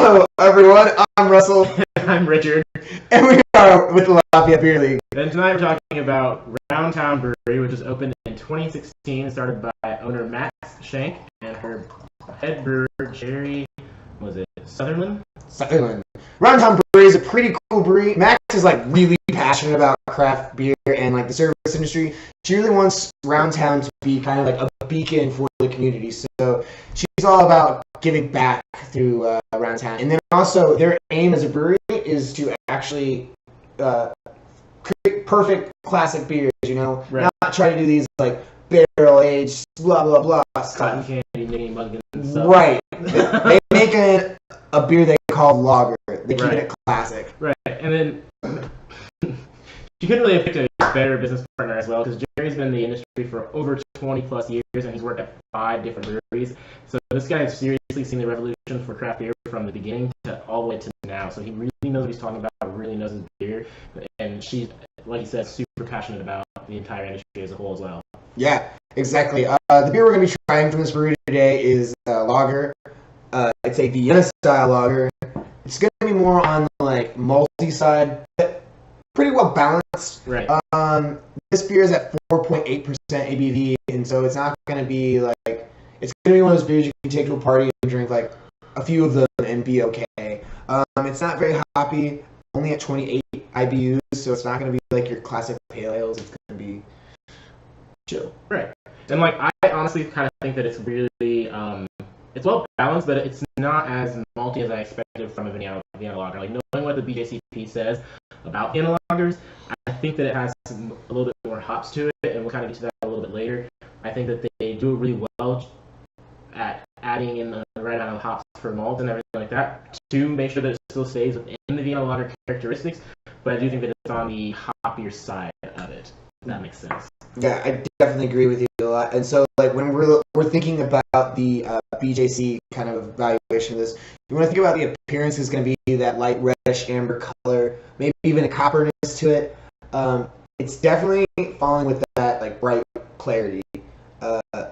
Hello, everyone. I'm Russell. I'm Richard. And we are with the Lafayette Beer League. And tonight we're talking about Town Brewery, which was opened in 2016, started by owner Max Shank and her head brewer, Jerry, Sutherland? Sutherland. Town Brewery is a pretty cool brewery. Max is really passionate about craft beer and the service industry. She really wants Town to be kind of a beacon for the community. So she's all about giving back through Town. And then also their aim as a brewery is to actually create perfect classic beers, Right. Not try to do these barrel aged blah blah blah Cotton stuff. candy, Nicky Muggins and stuff. Right. They make a beer they call lager. They keep it classic. Right. And then she couldn't really have picked a better business partner as well, because Jerry's been in the industry for over 20 plus years and he's worked at 5 different breweries. So this guy has seriously seen the revolution for craft beer from the beginning to all the way to now. So he really knows what he's talking about, really knows his beer, and she's, like he said, super passionate about the entire industry as a whole as well. Yeah, exactly. The beer we're going to be trying from this brewery today is lager. It's a Vienna style lager. It's going to be more on the malty side, but pretty well balanced. Right. This beer is at 4.8% ABV, and so it's not going to be it's going to be one of those beers you can take to a party and drink a few of them and be okay. It's not very hoppy, only at 28 IBUs, so it's not going to be your classic pale ales. It's going to be chill. Right. And I honestly kind of think that it's really it's well balanced, but it's not as malty as I expected from a Vienna Lager. Knowing what the BCJP says about Vienna Lagers, I think that it has a little bit more hops to it, and we'll kind of get to that a little bit later. I think that they do it really well at adding in the right amount of hops for malt and everything like that to make sure that it still stays within the Vienna Lager characteristics, but I do think that it's on the hoppier side of it. If that makes sense. Yeah, I definitely agree with you a lot. And so, when we're thinking about the BJC kind of evaluation of this, you want to think about the appearance is going to be that light reddish amber color, maybe even a copperness to it. It's definitely falling with that bright clarity.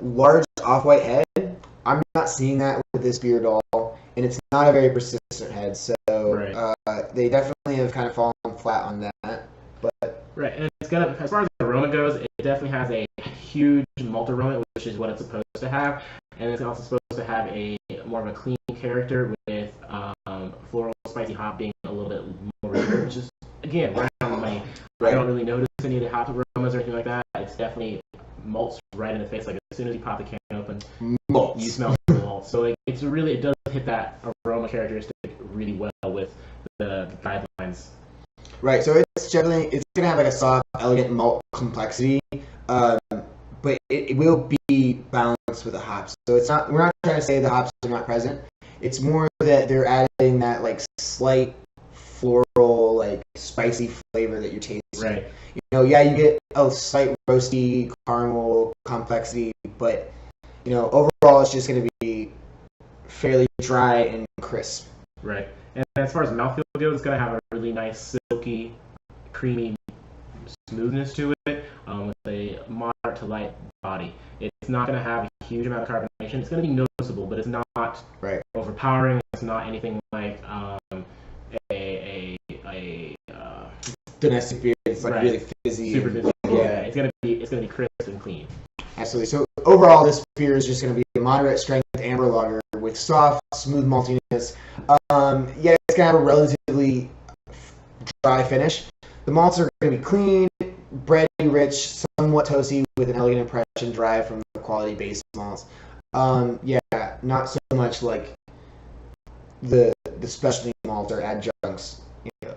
Large off-white head, I'm not seeing that with this beer at all, and it's not a very persistent head. So right. they definitely have kind of fallen flat on that. But right, and it's got as far as the aroma goes, it definitely has a huge malt aroma, which is what it's supposed to have, and it's also supposed to have a more of a clean character with floral, spicy hop being a little bit more rare, which is again right on the money. I don't really notice any of the hop aromas or anything like that. It's definitely malts right in the face. As soon as you pop the can open, malts. You smell the malt. So it does hit that aroma characteristic really well with the guidelines. Right, so it's going to have a soft, elegant malt complexity, but it will be balanced with the hops. So we're not trying to say the hops are not present. It's more that they're adding that slight floral, spicy flavor that you're tasting. Right. You get a slight roasty caramel complexity, but overall it's just going to be fairly dry and crisp. Right. And as far as mouthfeel goes, it's going to have a really nice, silky, creamy smoothness to it with a moderate to light body. It's not going to have a huge amount of carbonation. It's going to be noticeable, but it's not overpowering. It's not anything like a domestic beer. It's right. Really fizzy. Super fizzy. Yeah. It's going to be crisp and clean. Absolutely. So overall, this beer is just going to be a moderate strength amber lager with soft, smooth maltiness. It's going to have a relatively dry finish. The malts are going to be clean, bready, rich, somewhat toasty, with an elegant impression derived from the quality base malts. Not so much like the specialty malt or adjuncts.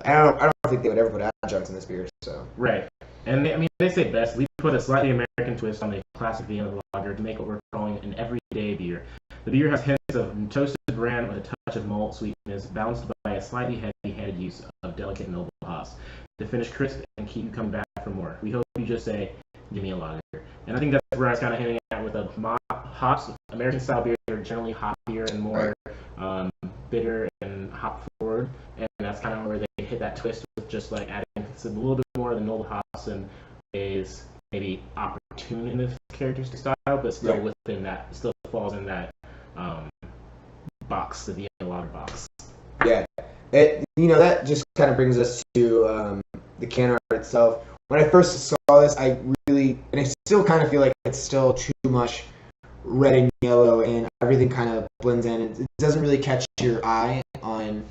I don't think they would ever put adjuncts in this beer. So right. And they say best, we put a slightly American twist on the classic Vienna Lager to make what we're calling an everyday beer. The beer has hints of toasted bran with a touch of malt sweetness, balanced by a slightly heavy-handed use of delicate noble hops to finish crisp and keep you coming back for more. We hope you just say, give me a lager. And I think that's where I was kind of hinting at with the hops. American-style beers are generally hoppier and more bitter and hop-forward, and that's kind of where they hit that twist with just adding a little bit more of the noble hops and is maybe opportune in this characteristic style, but still within that, still falls in that box, the Vienna Lager box. That just kind of brings us to the can art itself. When I first saw this, and I still kind of feel like it's still too much red and yellow, and everything kind of blends in. It doesn't really catch your eye on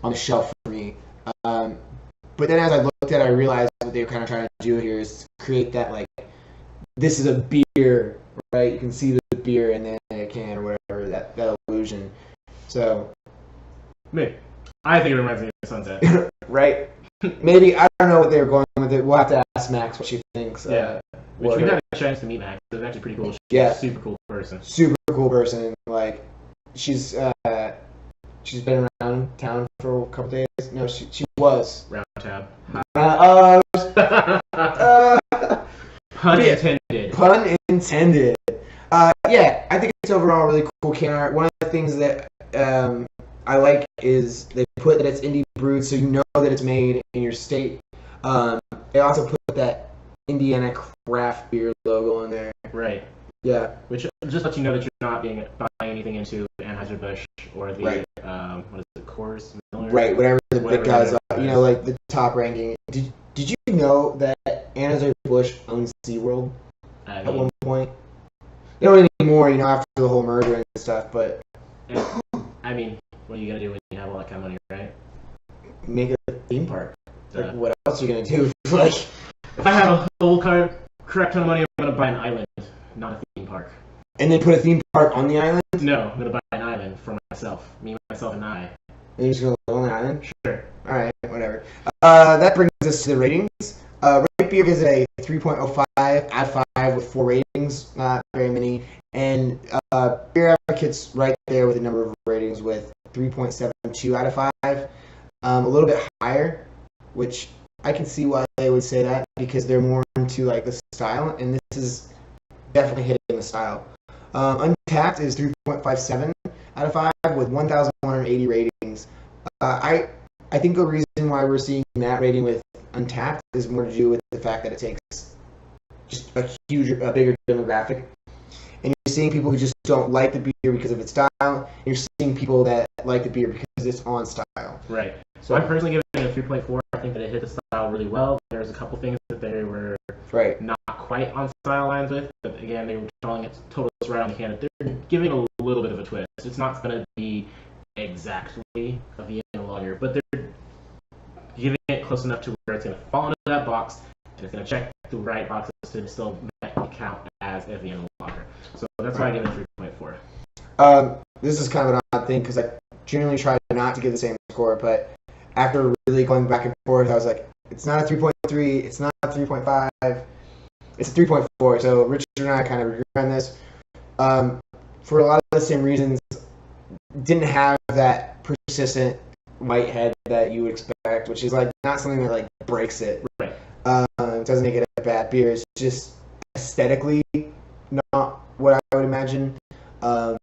the shelf for me. But then as I looked at it, I realized what they were kind of trying to do here is create that, like, this is a beer, right? You can see the beer in the can or whatever, that illusion. So, I think it reminds me of Sunset. right? Maybe, I don't know what they were going with it. We'll have to ask Max what she thinks. Yeah. Which we've had a chance to meet Max. It's actually pretty cool. She's a super cool person. Super cool person. Like, she's been around town for a couple days. No, she was. Round tab. Pun intended. Pun intended. Yeah, I think it's overall really cool can art. One of the things that I like is they put that it's indie brewed, so you know that it's made in your state. They also put that Indiana craft beer logo in there. Right. Yeah. Which just lets you know that you're not buying anything into Anheuser-Busch or the what is it, Coors Miller? Right. Whatever the big guys are. Like the top ranking. Did you know that Anheuser-Busch owns SeaWorld at one point? They don't anymore, after the whole merger and stuff. But I mean, what are you gonna do when you have all that kind of money, right? Make a theme park. Like, what else are you gonna do? Like, if I have a whole correct ton of money, I'm gonna buy an island, not a theme park. And then put a theme park on the island? No, I'm gonna buy an island for myself, myself, and I. And you're just gonna live on the island? Sure. All right, whatever. That brings us to the ratings. Right Beer gives it a 3.05 out of 5 with 4 ratings, not very many. And Beer Advocate's right there with a number of ratings with 3.72 out of 5. A little bit higher, which I can see why they would say that, because they're more into like the style, and this is definitely hitting the style. Untapped is 3.57 out of 5 with 1,180 ratings. I think the reason why we're seeing that rating with Untapped is more to do with the fact that it takes just a bigger demographic. And you're seeing people who just don't like the beer because of its style, and you're seeing people that like the beer because it's on style. Right. So I'm personally giving it a 3.4. I think that it hit the style really well. There's a couple things that they were not quite on style lines with, but again, they were telling it total right on the can. They're giving a little bit of a twist. It's not going to be exactly a Vienna Lager, but they're giving it close enough to where it's going to fall into that box, and it's going to check the right boxes to still count as a Vienna Lager. So that's why I give it 3.4. This is kind of an odd thing because I generally try not to give the same score, but after really going back and forth, I was like, it's not a 3.3, it's not a 3.5, it's a 3.4. So Richard and I kind of agree on this. For a lot of the same reasons, didn't have that persistent white head that you would expect, which is like not something that like breaks it. Right. It doesn't make it a bad beer. It's just aesthetically not what I would imagine. They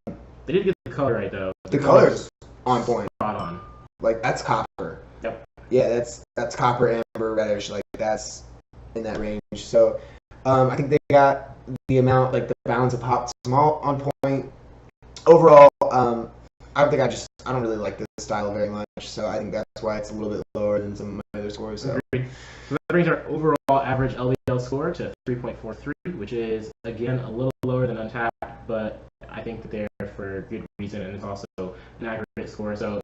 did get the color right though. The color's on point. Spot on. Like that's copper. Yep. Yeah, that's copper, amber, reddish. Like that's in that range. So I think they got the amount, like the balance of hop small on point. Overall, I don't really like this style very much. So I think that's why it's a little bit lower than some of my other scores. So. Agreed. So that brings our overall average LBL score to 3.43, which is again a little lower than Untapped, but I think that they're for good reason, and it's also an aggregate score. So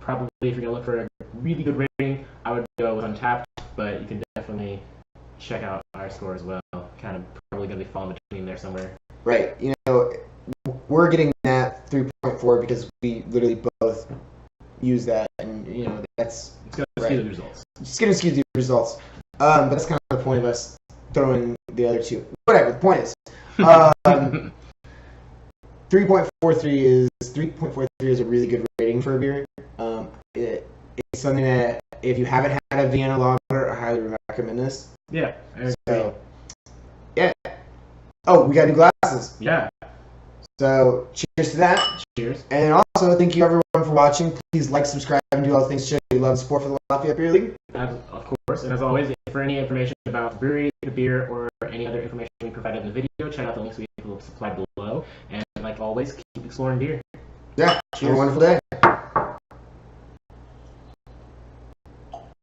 probably if you're gonna look for a really good rating, I would go with Untapped, but you can definitely check out our score as well. Kind of probably gonna be falling between there somewhere. Right. We're getting that 3.4 because we literally both use that, and that's it's gonna skew the results. It's gonna skew the results. But that's kind of the point of us throwing the other two. Whatever. The point is, 3.43 is a really good rating for a beer. It's something that if you haven't had a Vienna Lager, I highly recommend this. Yeah. So, yeah. Oh, we got new glasses. Yeah. So, cheers to that. Cheers. And also, thank you everyone for watching. Please like, subscribe, and do all the things to show you love and support for the Lafayette Beer League. Of course, and as always, for any information about the brewery, the beer, or any other information we provided in the video, check out the links we will supply below. And like always, keep exploring beer. Yeah. Cheers. Have a wonderful day.